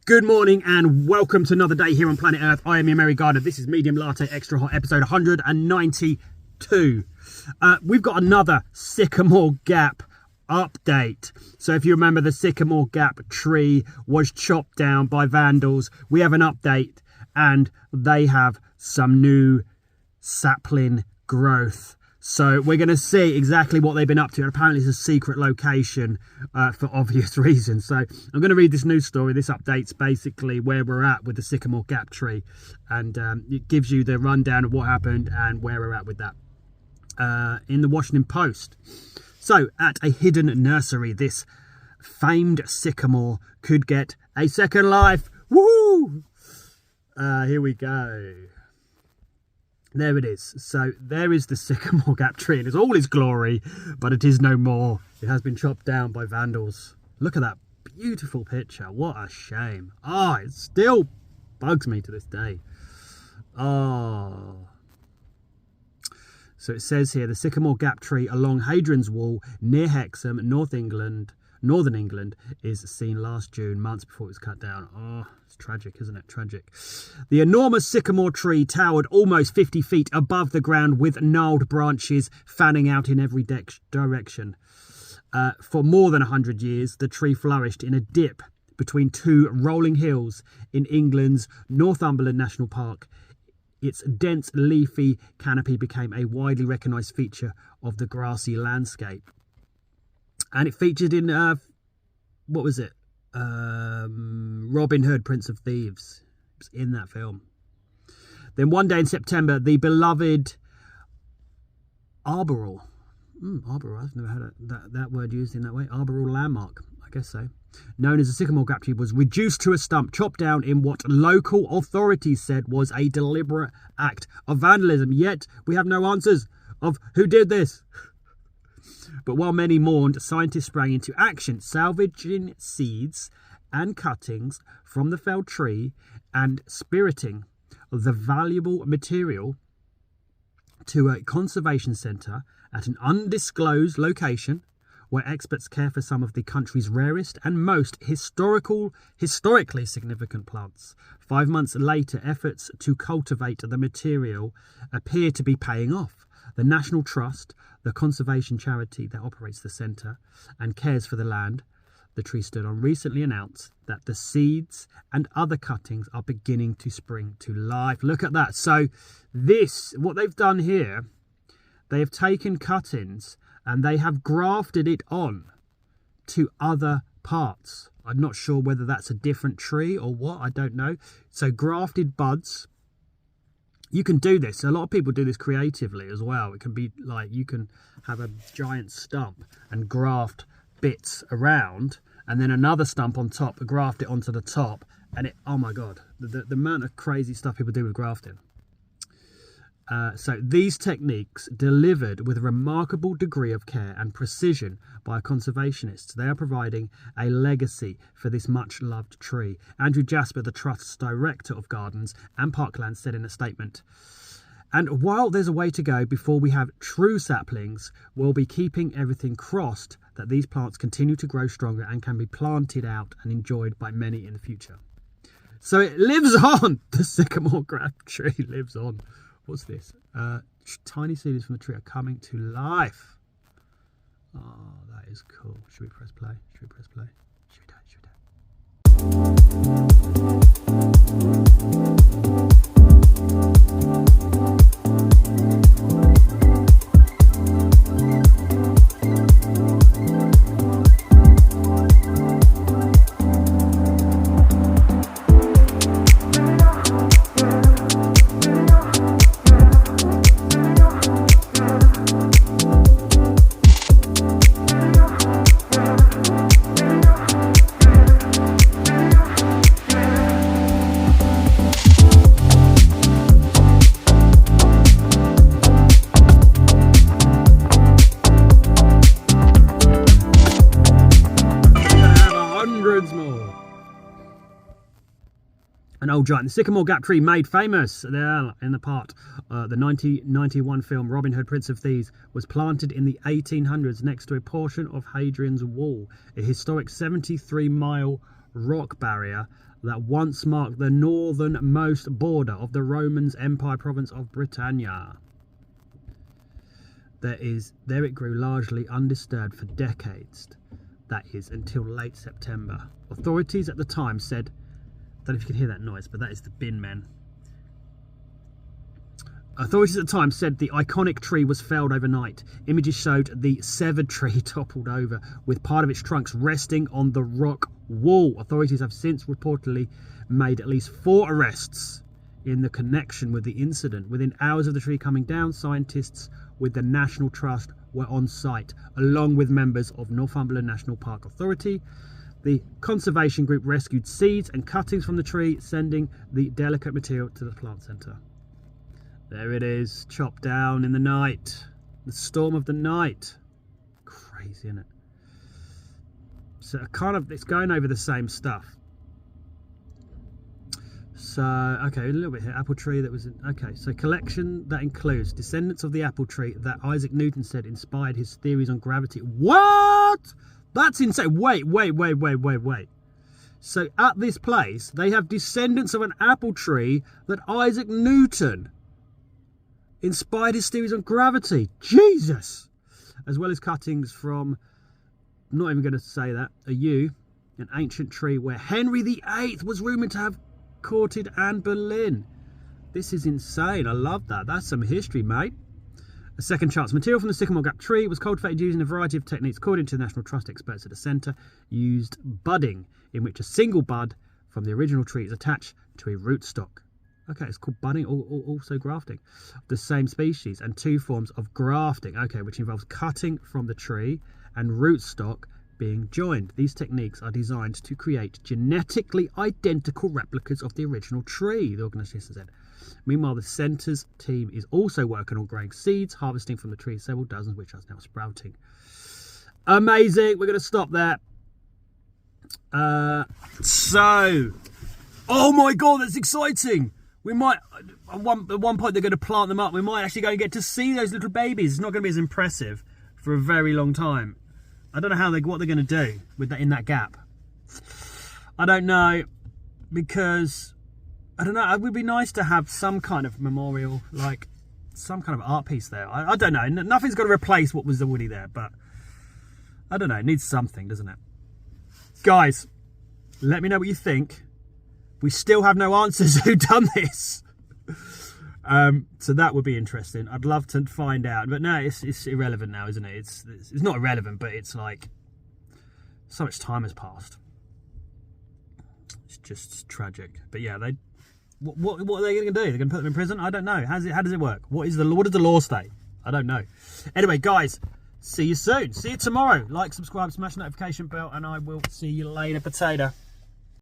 Good morning and welcome to another day here on planet Earth. I am your merry gardener. This is Medium Latte Extra Hot episode 192. We've got another Sycamore Gap update. So if you remember, the Sycamore Gap tree was chopped down by vandals. We have an update and they have some new sapling growth. So we're going to see exactly what they've been up to. And apparently it's a secret location for obvious reasons. So I'm going to read this news story. This updates basically where we're at with the Sycamore Gap tree. And it gives you the rundown of what happened and where we're at with that. In the Washington Post. So at a hidden nursery, this famed sycamore could get a second life. Woo! Here we go. There it is. So there is the Sycamore Gap tree in all its glory, but it is no more. It has been chopped down by vandals. Look at that beautiful picture. What a shame. It still bugs me to this day. So it says here, the Sycamore Gap tree along Hadrian's Wall near Hexham, Northern England, is seen last June, months before it was cut down. It's tragic, isn't it? Tragic. The enormous sycamore tree towered almost 50 feet above the ground with gnarled branches fanning out in every direction. For more than 100 years, the tree flourished in a dip between two rolling hills in England's Northumberland National Park. Its dense leafy canopy became a widely recognised feature of the grassy landscape. And it featured in, what was it? Robin Hood, Prince of Thieves. It was in that film. Then one day in September, the beloved arboreal. Arboreal, I've never heard that word used in that way. Arboreal landmark, I guess so. Known as the Sycamore Gap tree, was reduced to a stump, chopped down in what local authorities said was a deliberate act of vandalism. Yet we have no answers of who did this. But while many mourned, scientists sprang into action, salvaging seeds and cuttings from the felled tree and spiriting the valuable material to a conservation centre at an undisclosed location where experts care for some of the country's rarest and most historically significant plants. 5 months later, efforts to cultivate the material appear to be paying off. The National Trust, the conservation charity that operates the centre and cares for the land the tree stood on, recently announced that the seeds and other cuttings are beginning to spring to life. Look at that. So what they've done here, they have taken cuttings and they have grafted it on to other parts. I'm not sure whether that's a different tree or what, I don't know. So grafted buds. You can do this. A lot of people do this creatively as well. It can be like you can have a giant stump and graft bits around and then another stump on top, graft it onto the top. And oh my God, the amount of crazy stuff people do with grafting. So these techniques, delivered with a remarkable degree of care and precision by conservationists, they are providing a legacy for this much-loved tree. Andrew Jasper, the Trust's Director of Gardens and Parklands, said in a statement, "And while there's a way to go before we have true saplings, we'll be keeping everything crossed that these plants continue to grow stronger and can be planted out and enjoyed by many in the future." So it lives on! The Sycamore Gap tree lives on. What's this? Tiny seeds from the tree are coming to life. That is cool. Should we press play? Should we press play? Should we do it? Should An old giant. The Sycamore Gap tree made famous there in the part. The 1991 film Robin Hood, Prince of Thieves was planted in the 1800s next to a portion of Hadrian's Wall, a historic 73-mile rock barrier that once marked the northernmost border of the Romans Empire province of Britannia. There it grew largely undisturbed for decades, that is, until late September. Authorities at the time said, I don't know if you can hear that noise, but that is the bin men. Authorities at the time said the iconic tree was felled overnight. Images showed the severed tree toppled over, with part of its trunks resting on the rock wall. Authorities have since reportedly made at least 4 arrests in the connection with the incident. Within hours of the tree coming down, scientists with the National Trust were on site, along with members of Northumberland National Park Authority. The conservation group rescued seeds and cuttings from the tree, sending the delicate material to the plant centre. There it is, chopped down in the night. The storm of the night. Crazy, isn't it? So it's going over the same stuff. So, okay, a little bit here. Apple tree that was okay, so collection that includes descendants of the apple tree that Isaac Newton said inspired his theories on gravity. What? That's insane. Wait. So at this place, they have descendants of an apple tree that Isaac Newton inspired his theories on gravity. Jesus! As well as cuttings from, I'm not even going to say that, a yew, an ancient tree where Henry VIII was rumoured to have courted Anne Boleyn. This is insane. I love that. That's some history, mate. A second chance. Material from the Sycamore Gap tree was cultivated using a variety of techniques. According to the National Trust experts at the centre, used budding, in which a single bud from the original tree is attached to a rootstock. Okay, it's called budding, also grafting. The same species, and 2 forms of grafting, okay, which involves cutting from the tree and rootstock being joined. These techniques are designed to create genetically identical replicas of the original tree, the organisation said. Meanwhile, the centre's team is also working on growing seeds, harvesting from the tree several dozens, which are now sprouting. Amazing. We're going to stop there. Oh my God, that's exciting. We might, at one point they're going to plant them up. We might actually go and get to see those little babies. It's not going to be as impressive for a very long time. I don't know what they're going to do with that in that gap. I don't know, because I don't know. It would be nice to have some kind of memorial, like some kind of art piece there. I don't know. Nothing's going to replace what was already there, but I don't know. It needs something, doesn't it? Guys, let me know what you think. We still have no answers who done this. So that would be interesting. I'd love to find out. But no, it's irrelevant now, isn't it? It's not irrelevant, but it's like so much time has passed. It's just tragic. But yeah, what are they going to do? They're going to put them in prison? I don't know. How does it work? What does the law say? I don't know. Anyway, guys, see you soon. See you tomorrow. Like, subscribe, smash the notification bell, and I will see you later, potato.